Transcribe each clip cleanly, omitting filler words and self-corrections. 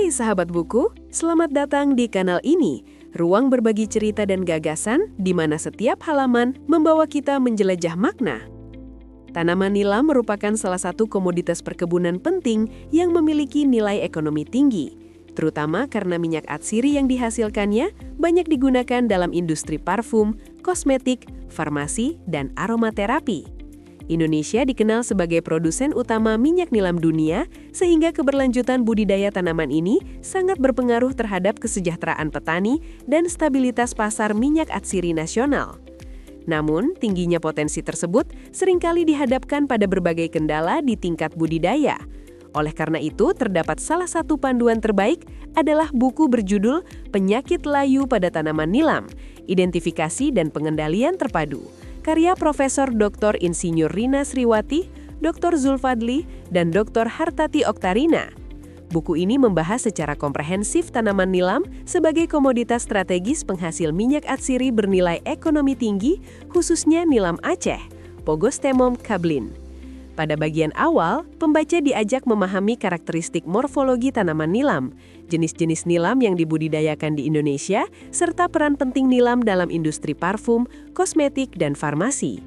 Hai sahabat buku, selamat datang di kanal ini, ruang berbagi cerita dan gagasan di mana setiap halaman membawa kita menjelajah makna. Tanaman nilam merupakan salah satu komoditas perkebunan penting yang memiliki nilai ekonomi tinggi, terutama karena minyak atsiri yang dihasilkannya banyak digunakan dalam industri parfum, kosmetik, farmasi, dan aromaterapi. Indonesia dikenal sebagai produsen utama minyak nilam dunia, sehingga keberlanjutan budidaya tanaman ini sangat berpengaruh terhadap kesejahteraan petani dan stabilitas pasar minyak atsiri nasional. Namun, tingginya potensi tersebut seringkali dihadapkan pada berbagai kendala di tingkat budidaya. Oleh karena itu, terdapat salah satu panduan terbaik adalah buku berjudul Penyakit Layu pada Tanaman Nilam, Identifikasi dan Pengendalian Terpadu, karya Profesor Dr. Insinyur Rina Sriwati, Dr. Zulfadli, dan Dr. Hartati Oktarina. Buku ini membahas secara komprehensif tanaman nilam sebagai komoditas strategis penghasil minyak atsiri bernilai ekonomi tinggi, khususnya nilam Aceh, Pogostemon cablin. Pada bagian awal, pembaca diajak memahami karakteristik morfologi tanaman nilam, jenis-jenis nilam yang dibudidayakan di Indonesia, serta peran penting nilam dalam industri parfum, kosmetik, dan farmasi.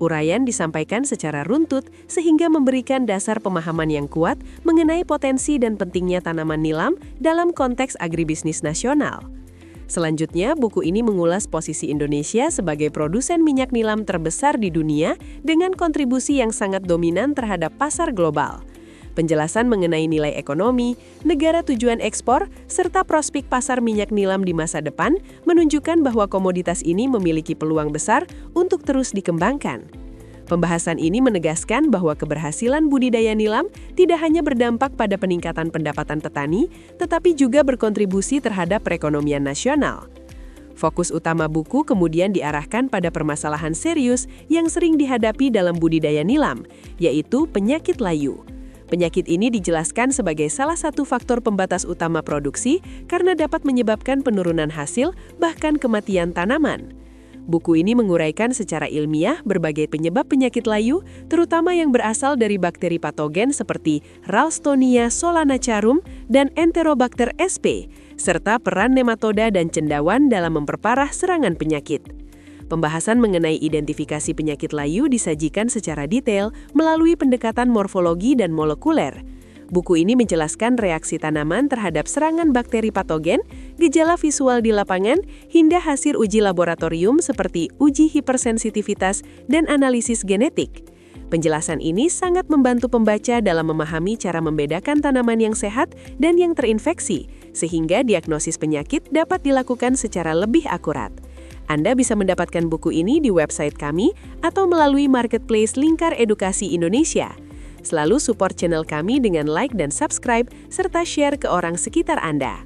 Uraian disampaikan secara runtut sehingga memberikan dasar pemahaman yang kuat mengenai potensi dan pentingnya tanaman nilam dalam konteks agribisnis nasional. Selanjutnya, buku ini mengulas posisi Indonesia sebagai produsen minyak nilam terbesar di dunia dengan kontribusi yang sangat dominan terhadap pasar global. Penjelasan mengenai nilai ekonomi, negara tujuan ekspor, serta prospek pasar minyak nilam di masa depan menunjukkan bahwa komoditas ini memiliki peluang besar untuk terus dikembangkan. Pembahasan ini menegaskan bahwa keberhasilan budidaya nilam tidak hanya berdampak pada peningkatan pendapatan petani, tetapi juga berkontribusi terhadap perekonomian nasional. Fokus utama buku kemudian diarahkan pada permasalahan serius yang sering dihadapi dalam budidaya nilam, yaitu penyakit layu. Penyakit ini dijelaskan sebagai salah satu faktor pembatas utama produksi karena dapat menyebabkan penurunan hasil, bahkan kematian tanaman. Buku ini menguraikan secara ilmiah berbagai penyebab penyakit layu, terutama yang berasal dari bakteri patogen seperti Ralstonia solanacearum dan Enterobacter sp, serta peran nematoda dan cendawan dalam memperparah serangan penyakit. Pembahasan mengenai identifikasi penyakit layu disajikan secara detail melalui pendekatan morfologi dan molekuler. Buku ini menjelaskan reaksi tanaman terhadap serangan bakteri patogen, gejala visual di lapangan, hingga hasil uji laboratorium seperti uji hipersensitivitas dan analisis genetik. Penjelasan ini sangat membantu pembaca dalam memahami cara membedakan tanaman yang sehat dan yang terinfeksi, sehingga diagnosis penyakit dapat dilakukan secara lebih akurat. Anda bisa mendapatkan buku ini di website kami atau melalui marketplace Lingkar Edukasi Indonesia. Selalu support channel kami dengan like dan subscribe, serta share ke orang sekitar Anda.